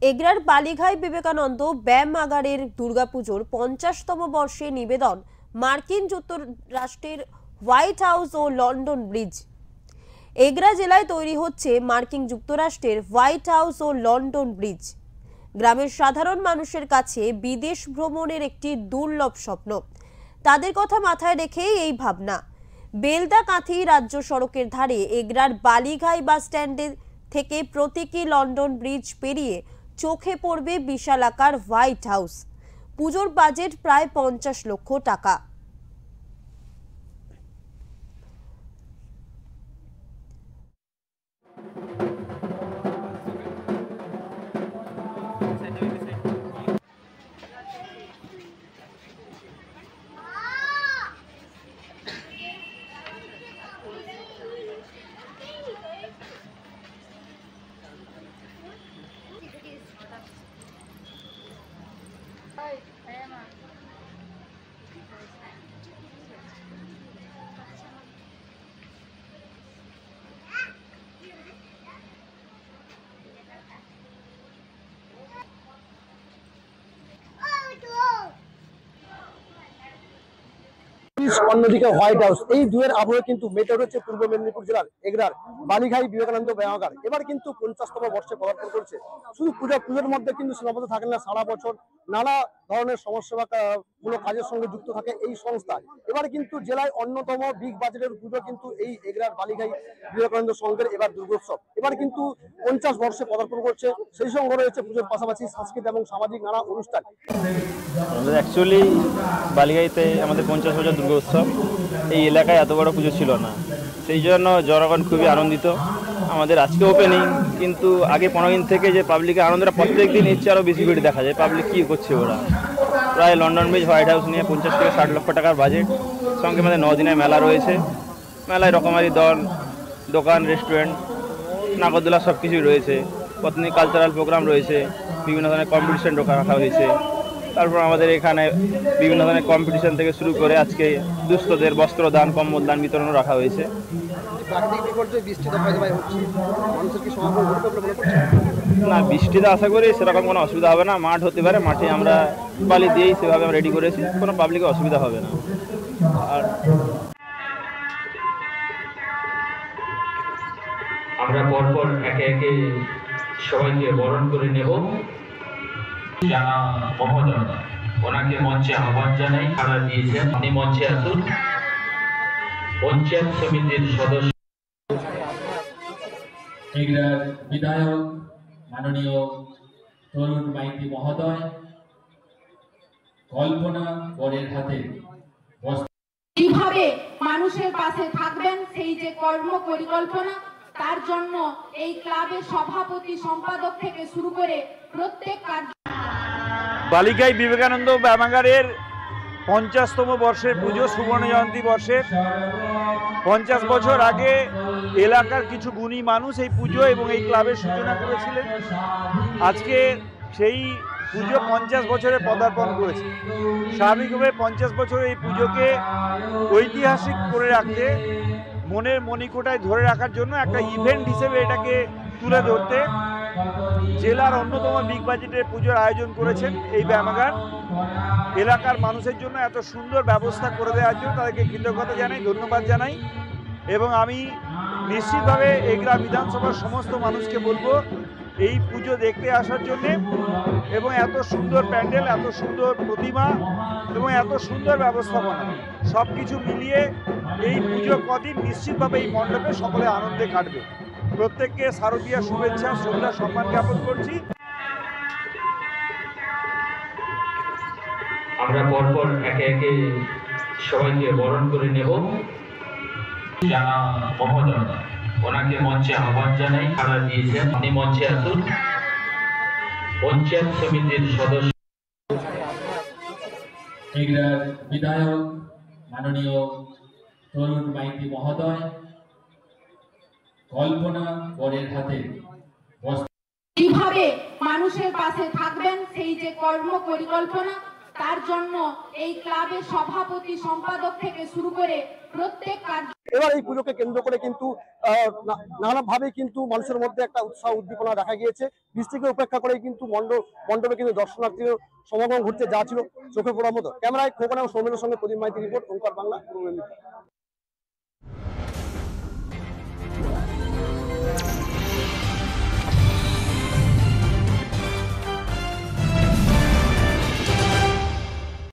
এগরার বালিঘাই বিবেকানন্দ ব্যায়ামাগারের দুর্গাপুজোর 50তম বর্ষে নিবেদন মার্কিন যুক্তরাষ্ট্রের হোয়াইট হাউস ও লন্ডন ব্রিজ। এগরা জেলায় তৈরি হচ্ছে মার্কিন যুক্তরাষ্ট্রের হোয়াইট হাউস ও লন্ডন ব্রিজ। গ্রামের সাধারণ মানুষের কাছে বিদেশ ভ্রমণের একটি দুর্লভ স্বপ্ন। তাদের কথা মাথায় রেখেই এই ভাবনা। বেলদা কাঁথি রাজ্য সড়কের ধারে এগরার বালিঘাই বাস স্ট্যান্ডে থেকে প্রতীকী লন্ডন ব্রিজ পেরিয়ে চোখে পড়বে বিশালাকার হোয়াইট হাউস। পুজোর বাজেট প্রায় 50 লক্ষ টাকা। অন্যদিকে হোয়াইট হাউস, এই দুয়ের আবহে কিন্তু মেতে রয়েছে পূর্ব মেদিনীপুর জেলার এগরার বালিঘাই বিবেকানন্দ ব্যায়ামাগার। এবার কিন্তু 50তম বর্ষে পদার্পণ করছে। শুধু পুজোর মধ্যে কিন্তু সীমাবদ্ধ থাকে না, সারা বছর নানা ধরনের সমাজসেবামূলক কাজের সঙ্গে যুক্ত থাকে এই সংস্থা। এবার কিন্তু জেলায় অন্যতম বিগ বাজেটের পুজো কিন্তু এই এগরার বালিঘাই বিবেকানন্দ সংঘের এবার দুর্গোৎসব। এবার কিন্তু 50 বর্ষে পদার্পণ করছে। সেই সঙ্গে রয়েছে পুজোর পাশাপাশি সাংস্কৃতিক এবং সামাজিক নানা অনুষ্ঠান। অ্যাকচুয়ালি বালিঘাইতে আমাদের 50 বছর দুর্গোৎসব, এই এলাকায় এত বড় পুজো ছিল না, সেই জন্য জনগণ খুবই আনন্দিত। আমাদের আজকে ওপেনিং, কিন্তু আগে 15 দিন থেকে যে পাবলিকের আনন্দটা প্রত্যেক দিন ইচ্ছে আরও বেশি করে দেখা যায়। পাবলিক কী করছে, ওরা প্রায় লন্ডন ব্রিজ হোয়াইট হাউস নিয়ে 50 থেকে 60 লক্ষ টাকার বাজেট। সঙ্গে আমাদের 9 দিনের মেলা রয়েছে। মেলায় রকমারি দল, দোকান, রেস্টুরেন্ট, নাগরদোলা সব কিছুই রয়েছে। প্রতিদিন কালচারাল প্রোগ্রাম রয়েছে, বিভিন্ন ধরনের কম্পিটিশন রাখা হয়েছে। তারপর আমাদের এখানে বিভিন্ন ধরনের কম্পিটিশন থেকে শুরু করে আজকে দুস্থদের বস্ত্রদান, কম্বল দান বিতরণও রাখা হয়েছে। না, বৃষ্টিতে আশা করি সেরকম কোনো অসুবিধা হবে না। মাঠ হতে পারে, মাঠে আমরা বালি দিয়েই সেভাবে আমরা রেডি করেছি, কোনো পাবলিকের অসুবিধা হবে না। আর আমরা পরপর একে একে সবাইকে বরণ করে নেব। জানা মহোদয়, ওনাকে মঞ্চে আহ্বান জানাই। তারা দিয়েছেন, আপনি মঞ্চে আসুন। পঞ্চায়েত সমিতির সদস্য এগরার বিধায়ক মাননীয় তরুণ মাইতি মহোদয় কল্পনা বরের হাতে কিভাবে মানুষের পাশে থাকবেন সেই যে কর্ম পরিকল্পনা, তার জন্য এই ক্লাবের সভাপতি, সম্পাদক থেকে শুরু করে প্রত্যেক কার্য। বালিঘাই বিবেকানন্দ ব্যায়ামাগারের 50তম বর্ষের পুজো, সুবর্ণ জয়ন্তী বর্ষের 50 বছর আগে এলাকার কিছু গুণী মানুষ এই পুজো এবং এই ক্লাবের সূচনা করেছিলেন। আজকে সেই পুজো 50 বছরে পদার্পণ করেছে। স্বাভাবিকভাবে 50 বছরের এই পুজোকে ঐতিহাসিক করে রাখতে, মনের মণিকোটায় ধরে রাখার জন্য একটা ইভেন্ট হিসেবে এটাকে তুলে ধরতে জেলার অন্যতম বিগ বাজেটের পুজোর আয়োজন করেছেন এই ব্যায়ামাগার। এলাকার মানুষের জন্য এত সুন্দর ব্যবস্থা করে দেওয়ার জন্য তাদেরকে কৃতজ্ঞতা জানাই, ধন্যবাদ জানাই। এবং আমি নিশ্চিতভাবে এগরা বিধানসভার সমস্ত মানুষকে বলবো এই পুজো দেখতে আসার জন্যে, এবং এত সুন্দর প্যান্ডেল, এত সুন্দর প্রতিমা এবং এত সুন্দর ব্যবস্থাপনা সব কিছু মিলিয়ে এই পুজো কদিন নিশ্চিতভাবে এই মণ্ডপে সকলে আনন্দে কাটবে। প্রত্যেককে শারদীয়া শুভেচ্ছা, শ্রদ্ধা, সম্মান জ্ঞাপন করছি। আমরা পরপর একে একে সবাইকে বরণ করে নেব। জানা মহোদয়, ওনাকে মঞ্চে আহ্বান জানাই। তারা দিয়েছেন, আপনি মঞ্চে আসুন। পঞ্চায়েত সমিতির সদস্য এগরার বিধায়ক মাননীয় তরুণ মাইতি মহোদয় কল্পনা বরের হাতে কিভাবে মানুষের পাশে থাকবেন সেই যে কর্ম পরিকল্পনা, তার জন্য এই ক্লাবের সভাপতি, সম্পাদক থেকে শুরু করে প্রত্যেক কার্য এবার এই পুজোকে কেন্দ্র করে কিন্তু নানাভাবে কিন্তু মানুষের মধ্যে একটা উৎসাহ উদ্দীপনা দেখা গিয়েছে। বৃষ্টিকে উপেক্ষা করে কিন্তু মণ্ডপে কিন্তু দর্শনার্থীর সমাগম ঘুরতে যা ছিল চোখে পড়ার মতো। ক্যামেরায় খোকন এবং সৌমেনের সঙ্গে প্রদীপ মাইতি রিপোর্ট, ওঙ্কার বাংলা, পূর্ব মেদিনীপুর।